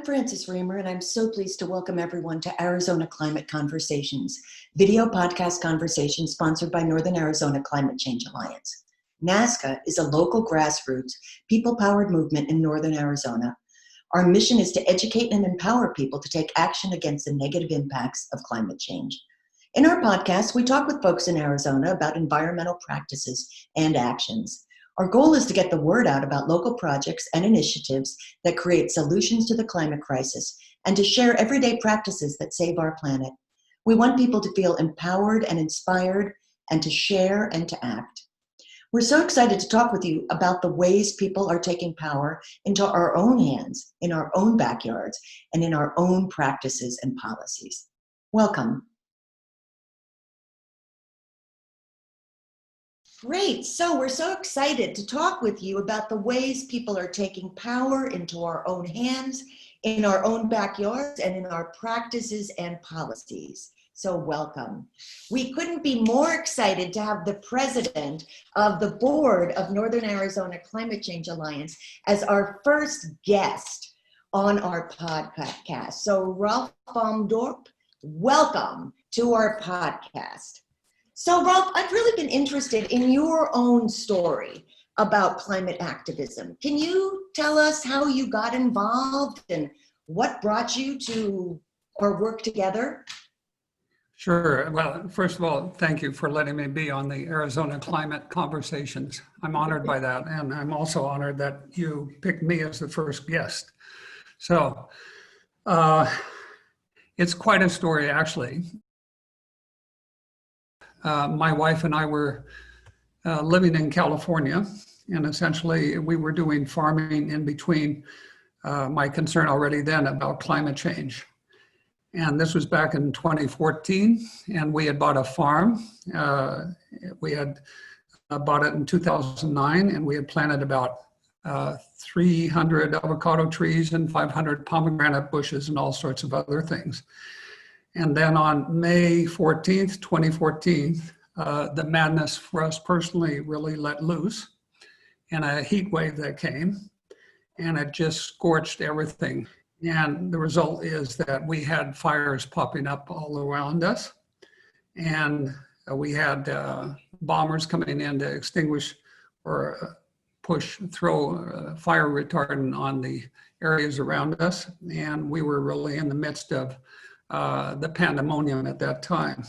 Frances Reamer, and I'm so pleased to welcome everyone to Arizona Climate Conversations, video podcast conversation sponsored by Northern Arizona Climate Change Alliance. NASCA is a local grassroots, people-powered movement in Northern Arizona. Our mission is to educate and empower people to take action against the negative impacts of climate change. In our podcast, we talk with folks in Arizona about environmental practices and actions. Our goal is to get the word out about local projects and initiatives that create solutions to the climate crisis and to share everyday practices that save our planet. We want people to feel empowered and inspired and to share and to act. We're so excited to talk with you about the ways people are taking power into our own hands, in our own backyards, and in our own practices and policies. Welcome. Great. So we're so excited to talk with you about the ways people are taking power into our own hands, in our own backyards, and in our practices and policies. So welcome. We couldn't be more excited to have the president of the board of Northern Arizona Climate Change Alliance as our first guest on our podcast. So Rolf from Dorp, welcome to our podcast. So Rolf, I've really been interested in your own story about climate activism. Can you tell us how you got involved and what brought you to our work together? Sure. Well, first of all, thank you for letting me be on the Arizona Climate Conversations. I'm honored by that, and I'm also honored that you picked me as the first guest. So it's quite a story, actually. My wife and I were living in California, and essentially we were doing farming in between my concern already then about climate change. And this was back in 2014, and we had bought a farm. We had bought it in 2009, and we had planted about 300 avocado trees and 500 pomegranate bushes and all sorts of other things. And then on May 14th, 2014, the madness for us personally really let loose, and a heat wave that came, and it just scorched everything. And the result is that we had fires popping up all around us, and we had bombers coming in to extinguish or throw fire retardant on the areas around us, and we were really in the midst of the pandemonium at that time.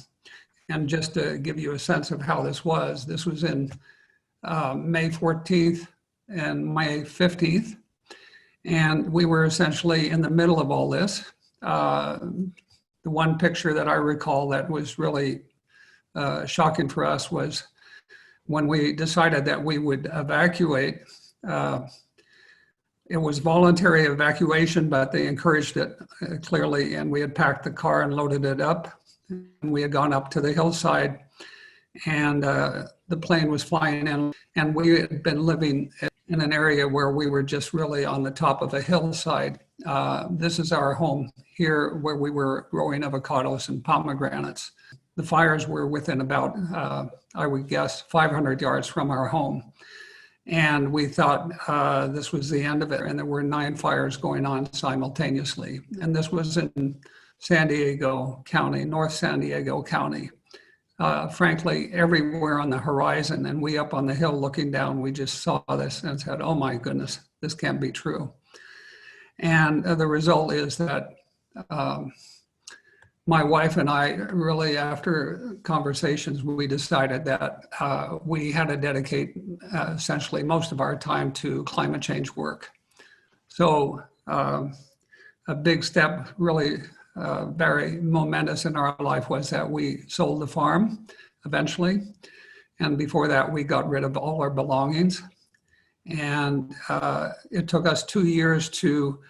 And just to give you a sense of how this was in May 14th and May 15th. And we were essentially in the middle of all this. The one picture that I recall that was really shocking for us was when we decided that we would evacuate. It was voluntary evacuation, but they encouraged it clearly, and we had packed the car and loaded it up. And we had gone up to the hillside, and the plane was flying in, and we had been living in an area where we were just really on the top of a hillside. This is our home here where we were growing avocados and pomegranates. The fires were within about, I would guess, 500 yards from our home. And we thought this was the end of it. And there were 9 fires going on simultaneously. And this was in San Diego County, North San Diego County. Frankly, everywhere on the horizon, and we up on the hill looking down, we just saw this and said, oh my goodness, this can't be true. And the result is that my wife and I really, after conversations, we decided that we had to dedicate essentially most of our time to climate change work. So a big step, really very momentous in our life, was that we sold the farm eventually. And before that, we got rid of all our belongings. And it took us 2 years to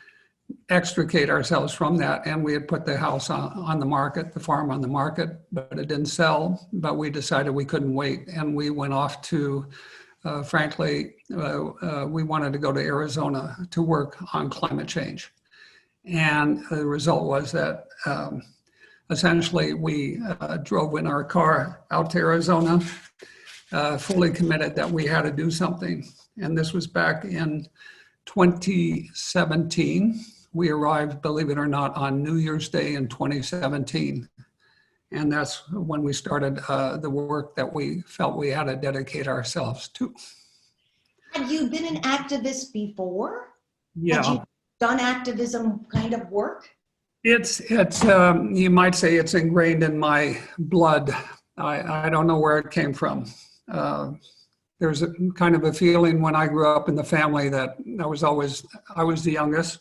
extricate ourselves from that, and we had put the house on the market, the farm on the market, but it didn't sell. But we decided we couldn't wait, and we went off to, frankly, we wanted to go to Arizona to work on climate change. And the result was that essentially we drove in our car out to Arizona, fully committed that we had to do something. And this was back in 2017. we arrived, believe it or not, on New Year's Day in 2017. And that's when we started the work that we felt we had to dedicate ourselves to. Had you been an activist before? Yeah. Had you done activism kind of work? It's you might say it's ingrained in my blood. I don't know where it came from. There's a kind of a feeling when I grew up in the family that I was the youngest,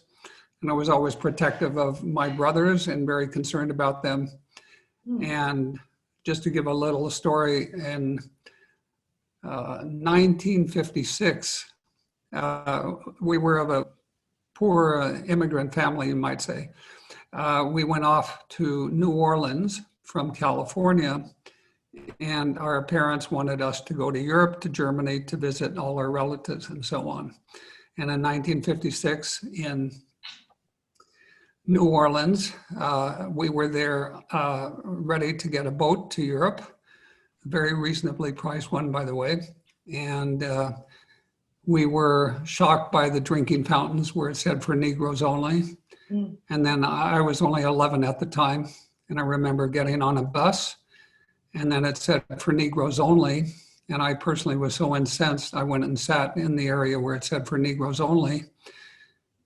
and I was always protective of my brothers and very concerned about them. And just to give a little story, in 1956, we were of a poor immigrant family, you might say. We went off to New Orleans from California, and our parents wanted us to go to Europe, to Germany, to visit all our relatives and so on. And in 1956, in New Orleans, we were there ready to get a boat to Europe, a very reasonably priced one, by the way. And we were shocked by the drinking fountains where it said for Negroes only. And then I was only 11 at the time. And I remember getting on a bus, and then it said for Negroes only. And I personally was so incensed, I went and sat in the area where it said for Negroes only.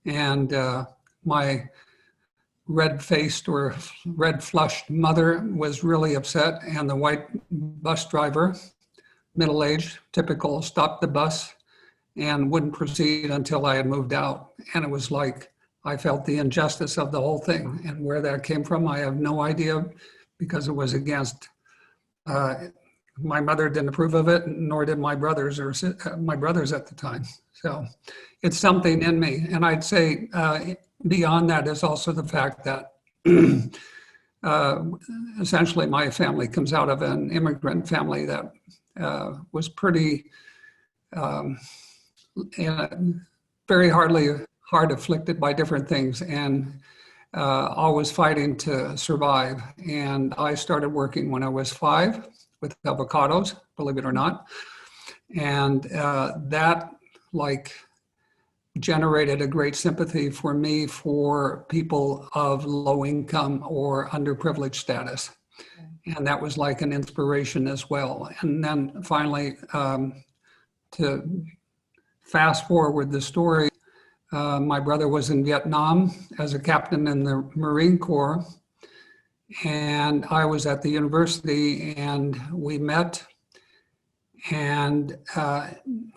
And my red-faced or red-flushed mother was really upset, and the white bus driver, middle-aged, typical, stopped the bus and wouldn't proceed until I had moved out. And it was like, I felt the injustice of the whole thing, and where that came from, I have no idea, because it was against, my mother didn't approve of it, nor did my brothers at the time. So it's something in me. And I'd say beyond that is also the fact that essentially my family comes out of an immigrant family that was pretty, very hard afflicted by different things, and always fighting to survive. And I started working when I was 5 with Avocados, believe it or not. And that generated a great sympathy for me for people of low income or underprivileged status. And that was like an inspiration as well. And then finally, to fast forward the story, my brother was in Vietnam as a captain in the Marine Corps, and I was at the university, and we met, and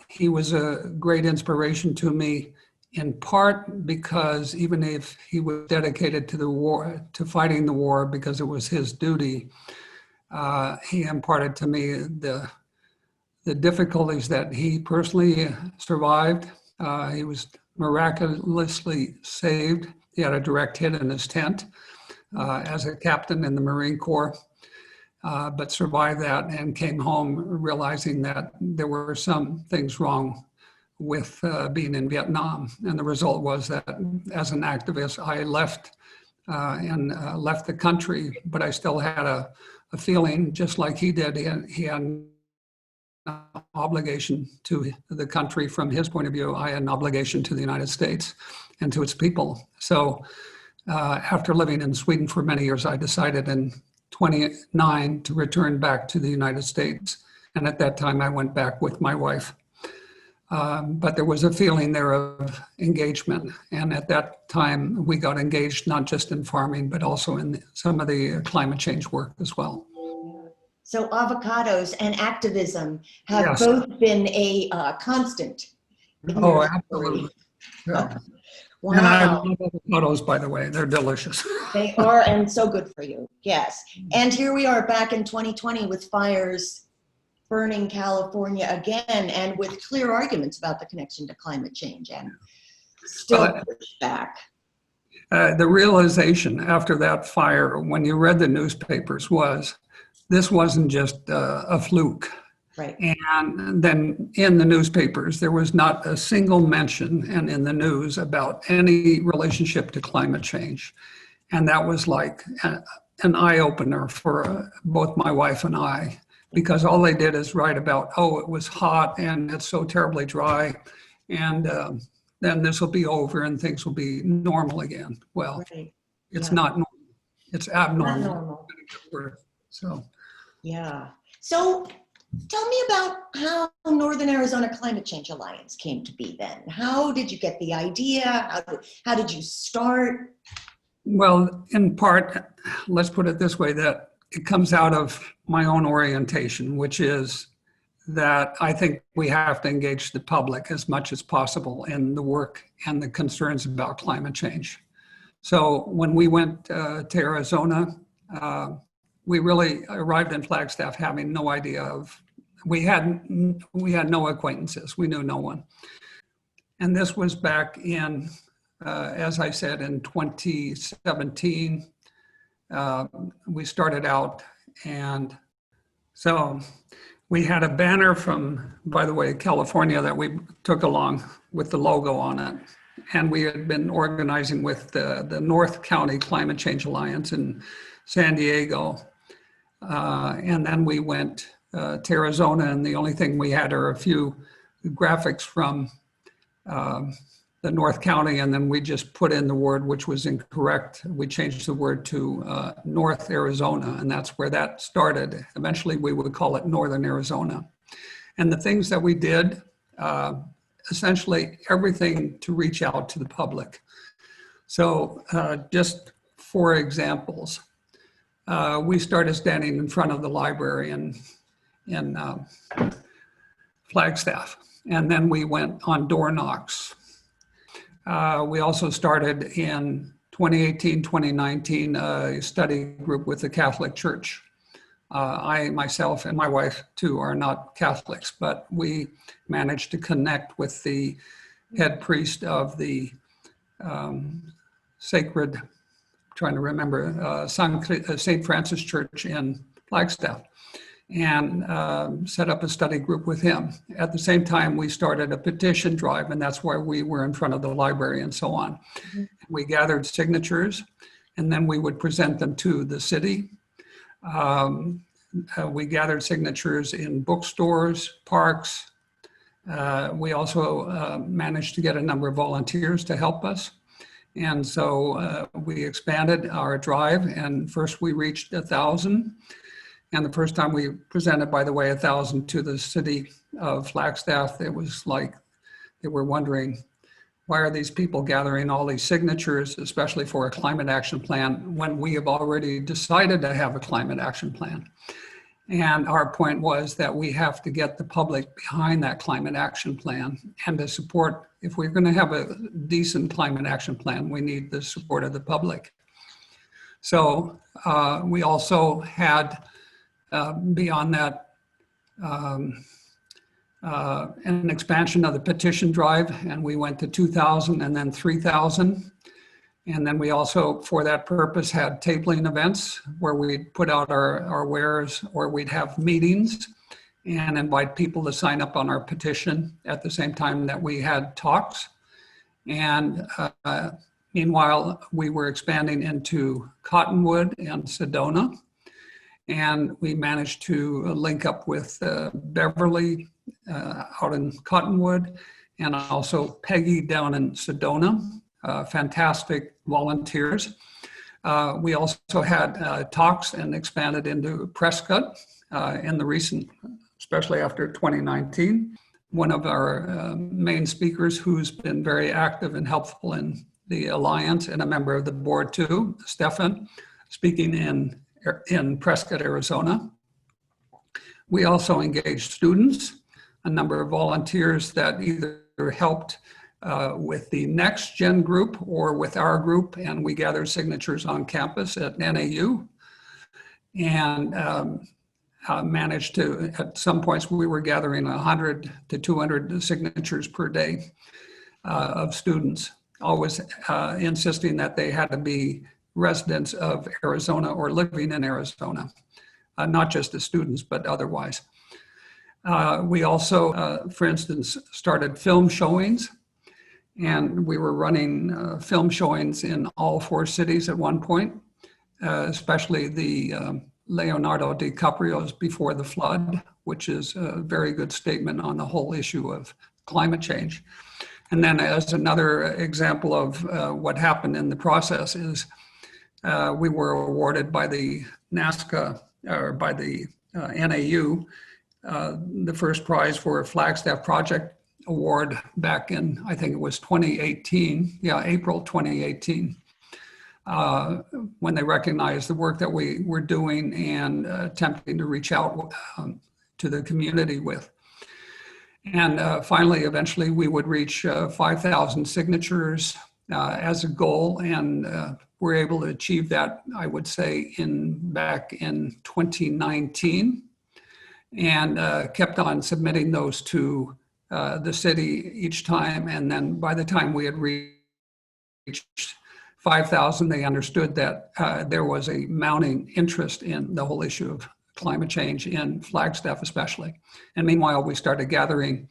he was a great inspiration to me, in part because even if he was dedicated to the war, to fighting the war because it was his duty, he imparted to me the difficulties that he personally survived. He was miraculously saved. He had a direct hit in his tent as a captain in the Marine Corps, but survived that and came home realizing that there were some things wrong with being in Vietnam. And the result was that as an activist, I left left the country, but I still had a feeling, just like he did. He had an obligation to the country from his point of view. I had an obligation to the United States and to its people. So after living in Sweden for many years, I decided in 29 to return back to the United States. And at that time, I went back with my wife. But there was a feeling there of engagement. And at that time, we got engaged not just in farming, but also in some of the climate change work as well. So Avocados and activism have Yes. both been a constant. Oh, absolutely. Yeah. Wow. And I love avocados, by the way. They're delicious. They are, and so good for you. Yes. And here we are back in 2020 with fires burning California again, and with clear arguments about the connection to climate change, and still pushed back. The realization after that fire, when you read the newspapers, was this wasn't just a fluke. Right. And then in the newspapers, there was not a single mention, and in the news, about any relationship to climate change. And that was like an eye-opener for both my wife and I, because all they did is write about, oh, it was hot and it's so terribly dry. And then this will be over and things will be normal again. Well, Right. it's Yeah. not normal. It's abnormal. Not normal. So, Yeah. So tell me about how Northern Arizona Climate Change Alliance came to be then. How did you get the idea? How did you start? well, in part, let's put it this way, that it comes out of my own orientation, which is that I think we have to engage the public as much as possible in the work and the concerns about climate change. So when we went to Arizona, we really arrived in Flagstaff having no idea of, we had no acquaintances, we knew no one. And this was back in, as I said, in 2017, we started out, and so we had a banner from, by the way, California that we took along with the logo on it. And we had been organizing with the North County Climate Change Alliance in San Diego. And then we went to Arizona, and the only thing we had are a few graphics from the North County, and then we just put in the word, which was incorrect. We changed the word to North Arizona, and that's where that started. Eventually, we would call it Northern Arizona. And the things that we did, essentially everything to reach out to the public. So just for examples, we started standing in front of the library in Flagstaff, and then we went on door knocks. We also started in 2018, 2019, a study group with the Catholic Church. I, myself, and my wife too are not Catholics, but we managed to connect with the head priest of the sacred, trying to remember, St. Francis Church in Flagstaff, and set up a study group with him. At the same time, we started a petition drive, and that's why we were in front of the library and so on. Mm-hmm. We gathered signatures, and then we would present them to the city. We gathered signatures in bookstores, parks. We also managed to get a number of volunteers to help us. And so we expanded our drive, and first we reached 1,000. And the first time we presented, by the way, 1,000 to the city of Flagstaff, it was like they were wondering, why are these people gathering all these signatures, especially for a climate action plan, when we have already decided to have a climate action plan? And our point was that we have to get the public behind that climate action plan and to support, if we're going to have a decent climate action plan, we need the support of the public. So we also had, beyond that, an expansion of the petition drive, and we went to 2,000 and then 3,000. And then we also, for that purpose, had tabling events where we'd put out our wares, or we'd have meetings and invite people to sign up on our petition at the same time that we had talks. And meanwhile, we were expanding into Cottonwood and Sedona. And we managed to link up with Beverly out in Cottonwood, and also Peggy down in Sedona. Fantastic volunteers. We also had talks and expanded into Prescott in the recent, especially after 2019. One of our main speakers, who's been very active and helpful in the Alliance and a member of the board too, Stefan, speaking in Prescott, Arizona. We also engaged students, a number of volunteers that either helped with the next gen group or with our group, and we gathered signatures on campus at NAU, and managed to, at some points we were gathering 100 to 200 signatures per day of students, always insisting that they had to be residents of Arizona or living in Arizona, not just as students, but otherwise. We also, for instance, started film showings, and we were running film showings in all 4 cities at one point, especially the Leonardo DiCaprio's Before the Flood, which is a very good statement on the whole issue of climate change. And then as another example of what happened in the process is we were awarded by the NASCA, or by the NAU, the first prize for a Flagstaff project award back in, I think it was 2018, April 2018, when they recognized the work that we were doing and attempting to reach out to the community with. And finally, eventually, we would reach 5,000 signatures as a goal, and we're able to achieve that, I would say, back in 2019, and kept on submitting those to the city each time. And then by the time we had reached 5,000, they understood that there was a mounting interest in the whole issue of climate change in Flagstaff especially. And meanwhile, we started gathering,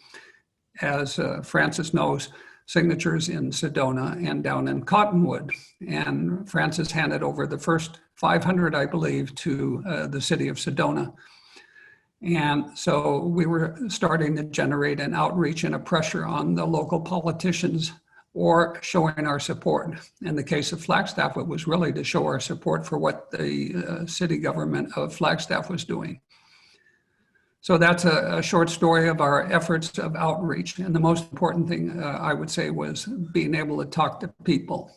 as Francis knows, signatures in Sedona and down in Cottonwood. And Francis handed over the first 500, I believe, to the city of Sedona. And so we were starting to generate an outreach and a pressure on the local politicians, or showing our support. In the case of Flagstaff, it was really to show our support for what the city government of Flagstaff was doing. So that's a short story of our efforts of outreach. And the most important thing I would say was being able to talk to people.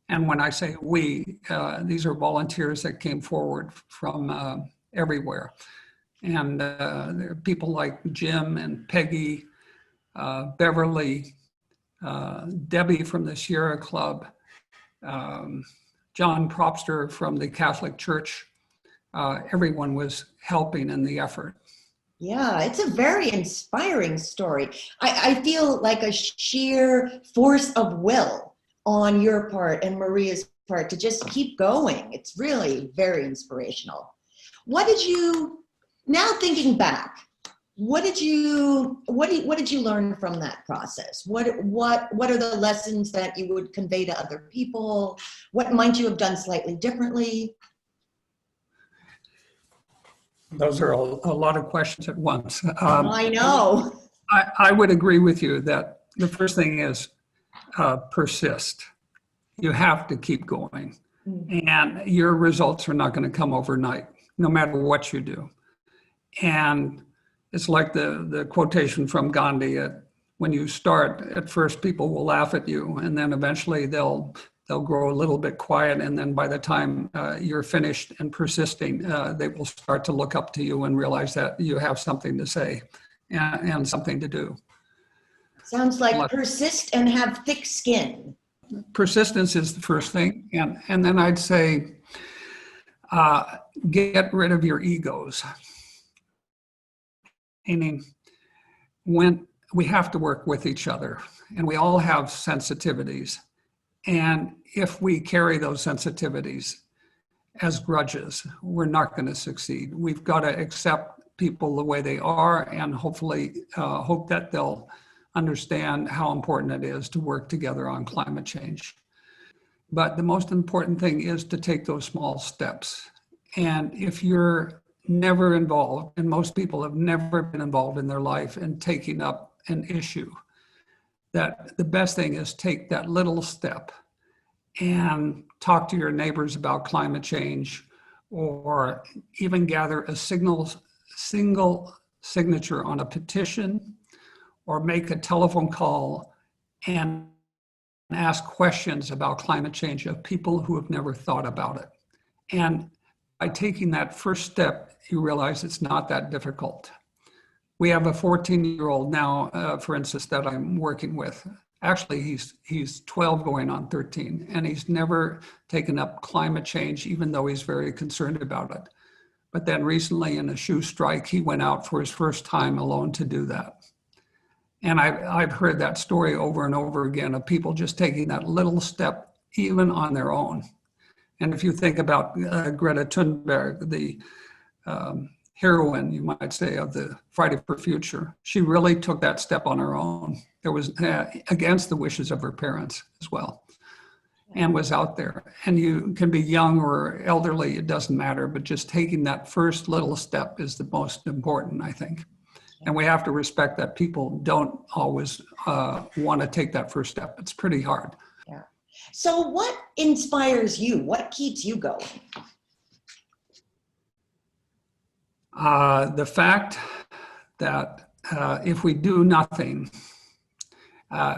And when I say we, these are volunteers that came forward from everywhere. And there are people like Jim and Peggy, Beverly, Debbie from the Sierra Club, John Propster from the Catholic Church. Everyone was helping in the effort. Yeah, it's a very inspiring story. I feel like a sheer force of will on your part and Maria's part to just keep going. It's really very inspirational. Now thinking back, what did you learn from that process? What are the lessons that you would convey to other people? What might you have done slightly differently? Those are a lot of questions at once. I know. I would agree with you that the first thing is persist. You have to keep going. And your results are not going to come overnight, no matter what you do. And it's like the quotation from Gandhi, when you start, at first people will laugh at you, and then eventually they'll grow a little bit quiet, and then by the time you're finished and persisting, they will start to look up to you and realize that you have something to say and something to do. Sounds like persist and have thick skin. Persistence is the first thing, and then I'd say get rid of your egos. Meaning, when we have to work with each other, and we all have sensitivities, and if we carry those sensitivities as grudges, we're not going to succeed. We've got to accept people the way they are, and hopefully hope that they'll understand how important it is to work together on climate change. But the most important thing is to take those small steps. And if you're never involved, and most people have never been involved in their life in taking up an issue, that the best thing is take that little step and talk to your neighbors about climate change, or even gather a single signature on a petition, or make a telephone call and ask questions about climate change of people who have never thought about it. And by taking that first step, you realize it's not that difficult. We have a 14-year-old now, for instance, that I'm working with. Actually, he's 12 going on 13, and he's never taken up climate change, even though he's very concerned about it. But then recently in a shoe strike, he went out for his first time alone to do that. And I've heard that story over and over again of people just taking that little step, even on their own. And if you think about Greta Thunberg, the heroine, you might say, of the Friday for Future, she really took that step on her own. It was against the wishes of her parents as well, and was out there. And you can be young or elderly, it doesn't matter, but just taking that first little step is the most important, I think. And we have to respect that people don't always want to take that first step. It's pretty hard. Yeah. So what inspires you? What keeps you going? The fact that if we do nothing,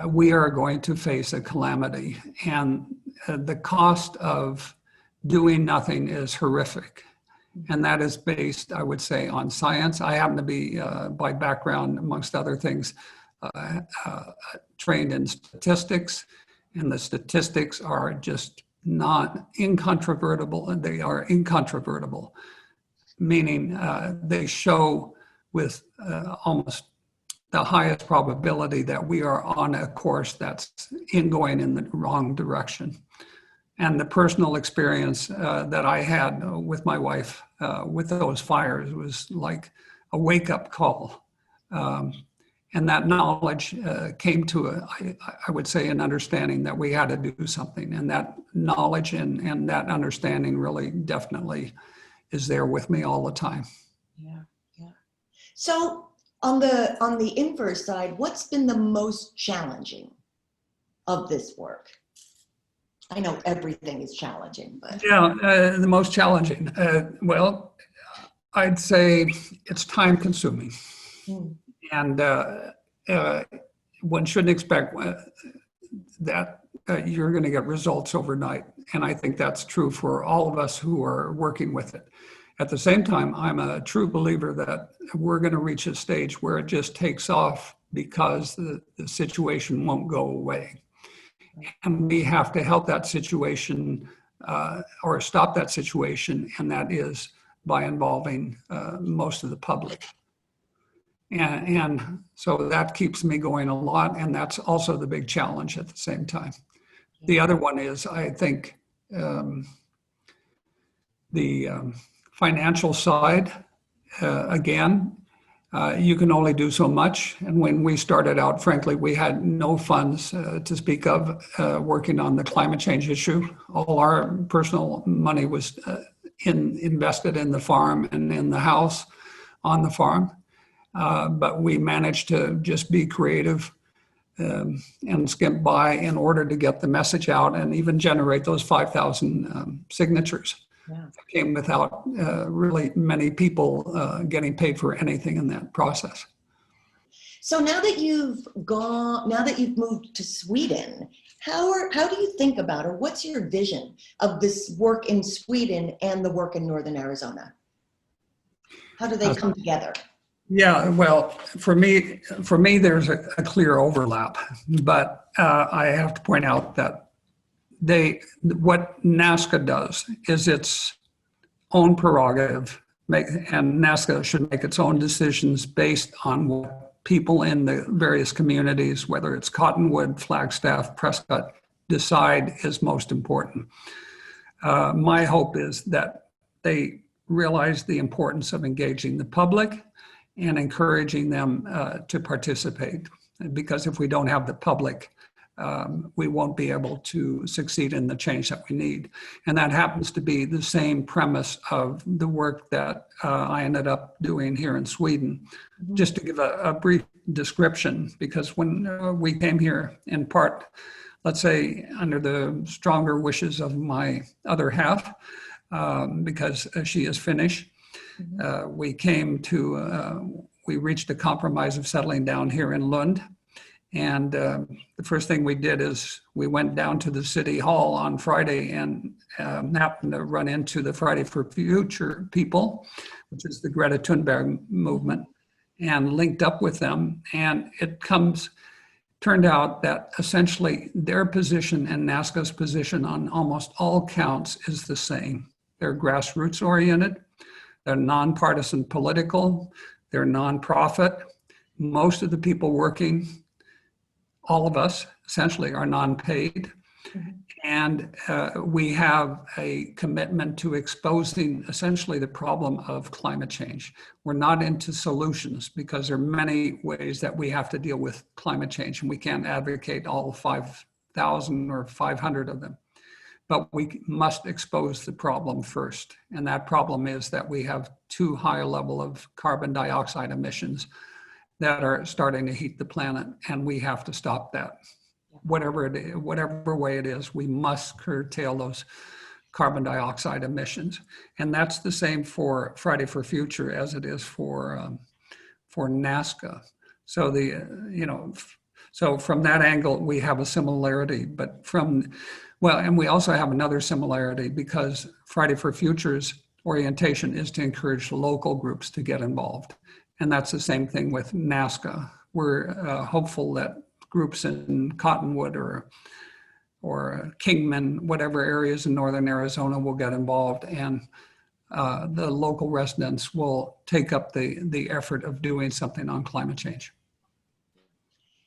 we are going to face a calamity. And the cost of doing nothing is horrific. And that is based, I would say, on science. I happen to be, by background, amongst other things, trained in statistics. And the statistics are just not incontrovertible, and they are incontrovertible, meaning they show with almost the highest probability that we are on a course that's going in the wrong direction. And the personal experience that I had with my wife with those fires was like a wake-up call. And that knowledge came to, I would say, an understanding that we had to do something. And that knowledge and that understanding really definitely is there with me all the time. Yeah, yeah. So on the inverse side, what's been the most challenging of this work? I know everything is challenging, but yeah, the most challenging. Well, I'd say it's time consuming, and one shouldn't expect that you're going to get results overnight. And I think that's true for all of us who are working with it. At the same time, I'm a true believer that we're going to reach a stage where it just takes off because the situation won't go away. And we have to help that situation or stop that situation, and that is by involving most of the public. And so that keeps me going a lot, and that's also the big challenge at the same time. The other one is, I think, the financial side. Again, you can only do so much. And when we started out, frankly, we had no funds to speak of working on the climate change issue. All our personal money was invested in the farm and in the house on the farm. But we managed to just be creative and skimp by in order to get the message out and even generate those 5,000 signatures. Yeah. That came without really many people getting paid for anything in that process. So now that you've moved to Sweden, how do you think about, or what's your vision of this work in Sweden and the work in Northern Arizona? How do they come together? Yeah, well, for me, there's a clear overlap, but I have to point out that what NASCA does is its own prerogative, and NASCA should make its own decisions based on what people in the various communities, whether it's Cottonwood, Flagstaff, Prescott, decide is most important. My hope is that they realize the importance of engaging the public and encouraging them to participate. Because if we don't have the public, we won't be able to succeed in the change that we need. And that happens to be the same premise of the work that I ended up doing here in Sweden. Mm-hmm. Just to give a brief description, because when we came here, in part, let's say under the stronger wishes of my other half, because she is Finnish, mm-hmm. We reached a compromise of settling down here in Lund. And the first thing we did is we went down to the city hall on Friday and happened to run into the Friday for Future people, which is the Greta Thunberg movement, and linked up with them. And turned out that essentially their position and NASCA's position on almost all counts is the same. They're grassroots oriented, they're nonpartisan political, they're nonprofit. Most of the people working, all of us essentially, are non-paid. Mm-hmm. And we have a commitment to exposing essentially the problem of climate change. We're not into solutions because there are many ways that we have to deal with climate change, and we can't advocate all 5,000 or 500 of them. But we must expose the problem first. And that problem is that we have too high a level of carbon dioxide emissions that are starting to heat the planet, and we have to stop that. Whatever way it is, we must curtail those carbon dioxide emissions. And that's the same for Friday for Future as it is for NASCA. So so from that angle, we have a similarity, and we also have another similarity because Friday for Future's orientation is to encourage local groups to get involved. And that's the same thing with NASCA. We're hopeful that groups in Cottonwood or Kingman, whatever areas in northern Arizona will get involved, and the local residents will take up the effort of doing something on climate change.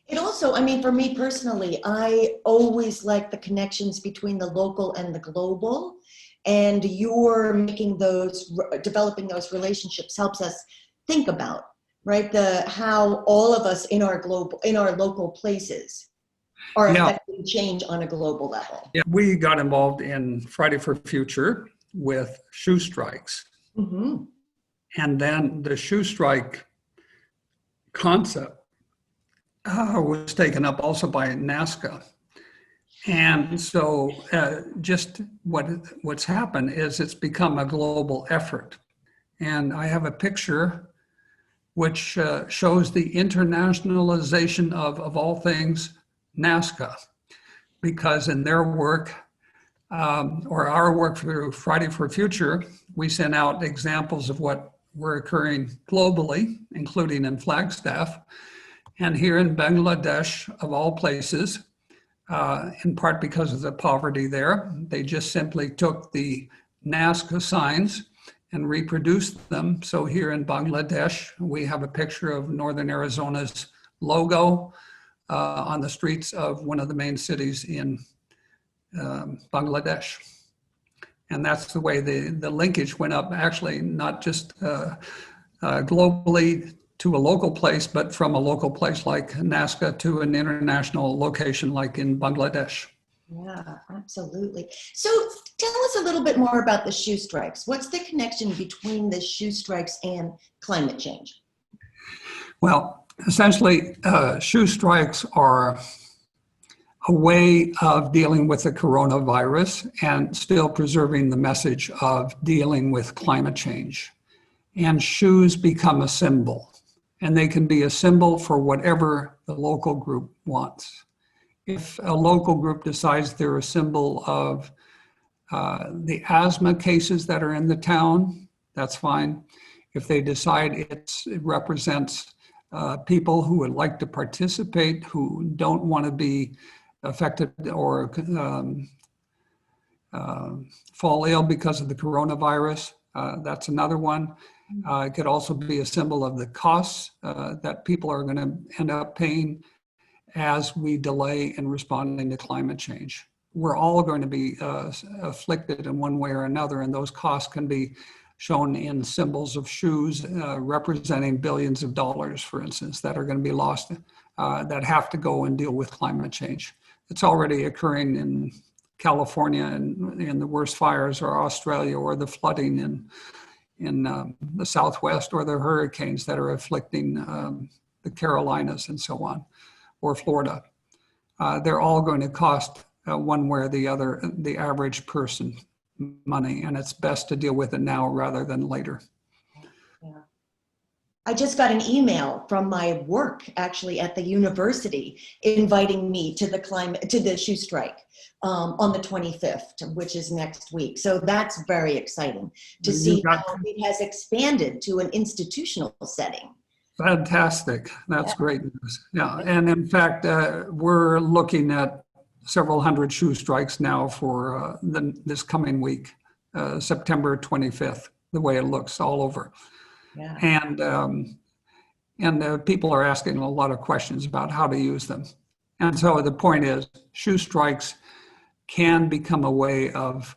It also, I mean, for me personally, I always like the connections between the local and the global, and you're developing those relationships helps us think about, right, how all of us in our local places are affecting change on a global level. Yeah, we got involved in Friday for Future with Shoestrikes. Mm-hmm. And then the shoe strike concept was taken up also by NASCA. And so just what's happened is it's become a global effort. And I have a picture which shows the internationalization of all things NASCA, because in their work, or our work through Friday for Future, we sent out examples of what were occurring globally, including in Flagstaff. And here in Bangladesh, of all places, in part because of the poverty there, they just simply took the NASCA signs and reproduced them. So here in Bangladesh, we have a picture of Northern Arizona's logo on the streets of one of the main cities in Bangladesh. And that's the way the linkage went up, actually, not just globally to a local place, but from a local place like NASCA to an international location like in Bangladesh. Yeah, absolutely. So tell us a little bit more about the Shoestrikes. What's the connection between the Shoestrikes and climate change? Well, essentially, Shoestrikes are a way of dealing with the coronavirus and still preserving the message of dealing with climate change. And shoes become a symbol, and they can be a symbol for whatever the local group wants. If a local group decides they're a symbol of the asthma cases that are in the town, that's fine. If they decide it represents people who would like to participate, who don't want to be affected or fall ill because of the coronavirus, that's another one. It could also be a symbol of the costs that people are going to end up paying as we delay in responding to climate change. We're all going to be afflicted in one way or another, and those costs can be shown in symbols of shoes representing billions of dollars, for instance, that are going to be lost, that have to go and deal with climate change. It's already occurring in California and in the worst fires, or Australia, or the flooding in the Southwest, or the hurricanes that are afflicting the Carolinas and so on, or Florida. They're all going to cost one way or the other, the average person, money, and it's best to deal with it now rather than later. Yeah. I just got an email from my work, actually, at the university, inviting me to the shoe strike on the 25th, which is next week. So that's very exciting to see how it has expanded to an institutional setting. Fantastic. That's great news. Yeah, and in fact, we're looking at several hundred shoe strikes now for this coming week, September 25th, the way it looks all over. Yeah. And people are asking a lot of questions about how to use them. And so the point is, shoe strikes can become a way of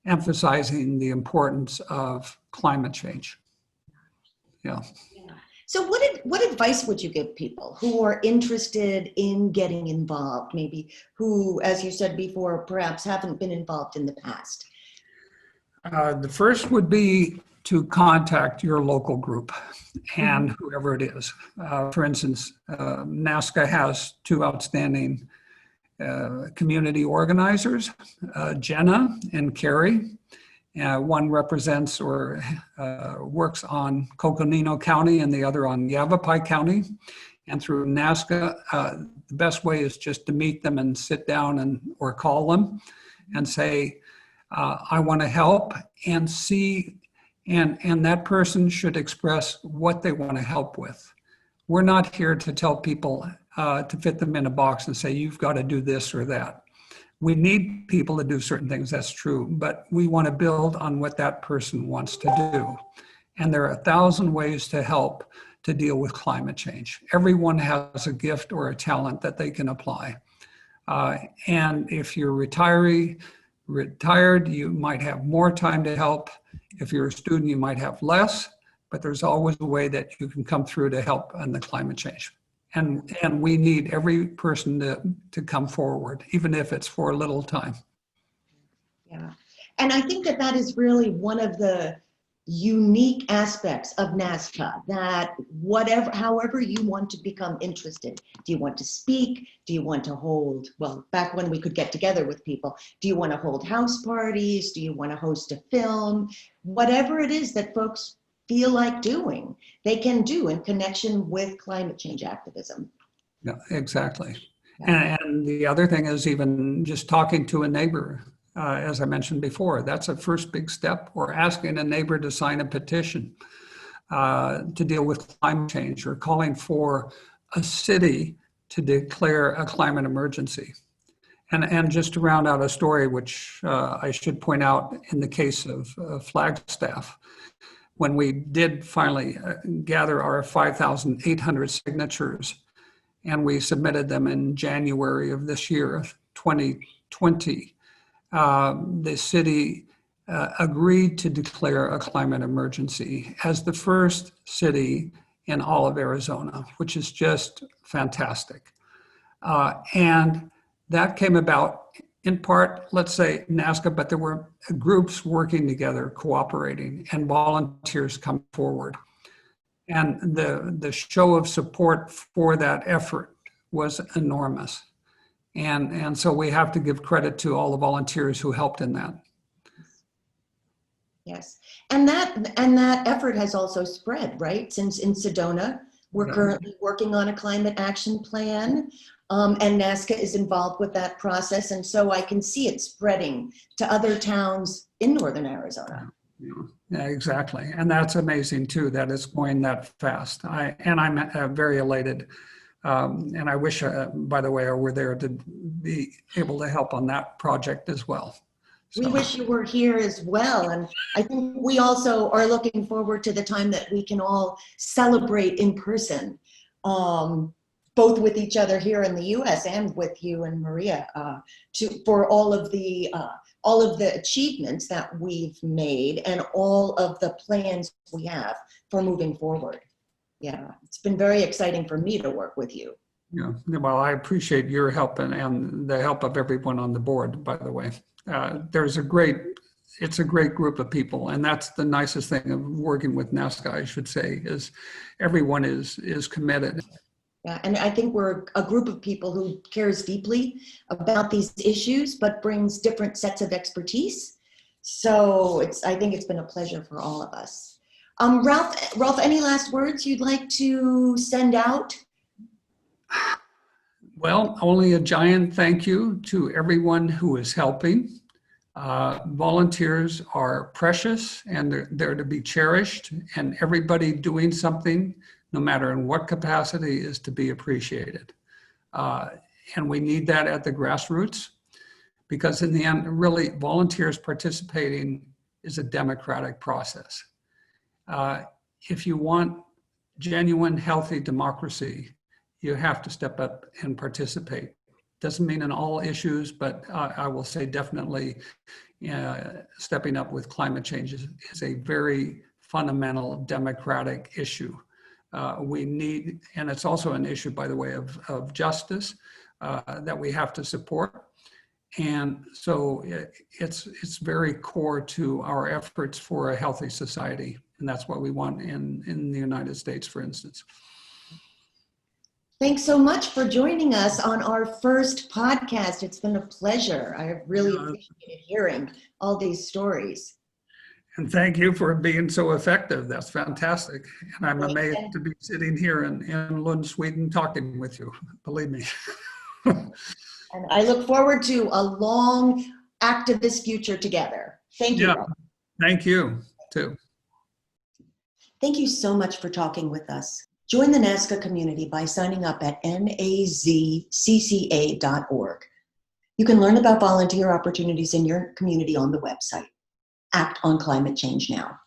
emphasizing the importance of climate change. Yeah. So what advice would you give people who are interested in getting involved, maybe who, as you said before, perhaps haven't been involved in the past? The first would be to contact your local group and whoever it is. For instance, NASCA has two outstanding community organizers, Jenna and Carrie. One represents or works on Coconino County and the other on Yavapai County. And through NASCA, the best way is just to meet them and sit down or call them and say, I want to help, and see, and that person should express what they want to help with. We're not here to tell people to fit them in a box and say, you've got to do this or that. We need people to do certain things, that's true, but we want to build on what that person wants to do. And there are 1,000 ways to help to deal with climate change. Everyone has a gift or a talent that they can apply. And if you're retired, you might have more time to help. If you're a student, you might have less, but there's always a way that you can come through to help on the climate change. And we need every person to come forward, even if it's for a little time. Yeah, and I think that is really one of the unique aspects of NASCA, that however you want to become interested, do you want to speak? Do you want to hold, well, back when we could get together with people, do you want to hold house parties? Do you want to host a film? Whatever it is that folks feel like doing, they can do in connection with climate change activism. Yeah, exactly. Yeah. And the other thing is even just talking to a neighbor, as I mentioned before, that's a first big step, or asking a neighbor to sign a petition to deal with climate change, or calling for a city to declare a climate emergency. And just to round out a story, which I should point out in the case of Flagstaff, when we did finally gather our 5,800 signatures, and we submitted them in January of this year, 2020, the city agreed to declare a climate emergency as the first city in all of Arizona, which is just fantastic. And that came about in part, let's say NASCA, but there were groups working together, cooperating, and volunteers come forward. And the show of support for that effort was enormous. And so we have to give credit to all the volunteers who helped in that. Yes, and that effort has also spread, right? Since in Sedona, we're currently working on a climate action plan, and NASCA is involved with that process. And so I can see it spreading to other towns in northern Arizona. Yeah, exactly. And that's amazing too, that it's going that fast. I'm very elated. And I wish, by the way, I were there to be able to help on that project as well. So. We wish you were here as well. And I think we also are looking forward to the time that we can all celebrate in person, both with each other here in the US and with you and Maria, for all of the achievements that we've made and all of the plans we have for moving forward. Yeah, it's been very exciting for me to work with you. Yeah, well, I appreciate your help and the help of everyone on the board, by the way. It's a great group of people, and that's the nicest thing of working with NASCA, I should say, is everyone is committed. Yeah, and I think we're a group of people who cares deeply about these issues, but brings different sets of expertise. So I think it's been a pleasure for all of us. Rolf, any last words you'd like to send out? Well, only a giant thank you to everyone who is helping. Volunteers are precious and they're to be cherished, and everybody doing something, no matter in what capacity, is to be appreciated. And we need that at the grassroots, because in the end, really, volunteers participating is a democratic process. If you want genuine, healthy democracy, you have to step up and participate. Doesn't mean in all issues, but I will say definitely stepping up with climate change is a very fundamental democratic issue. We need, and it's also an issue, by the way, of justice that we have to support. And so it's very core to our efforts for a healthy society. And that's what we want in the United States, for instance. Thanks so much for joining us on our first podcast. It's been a pleasure. I really appreciated hearing all these stories. And thank you for being so effective. That's fantastic. And I'm amazed to be sitting here in Lund, Sweden, talking with you, believe me. And I look forward to a long activist future together. Thank you. Yeah, thank you too. Thank you so much for talking with us. Join the NASCA community by signing up at nazcca.org. You can learn about volunteer opportunities in your community on the website. Act on climate change now.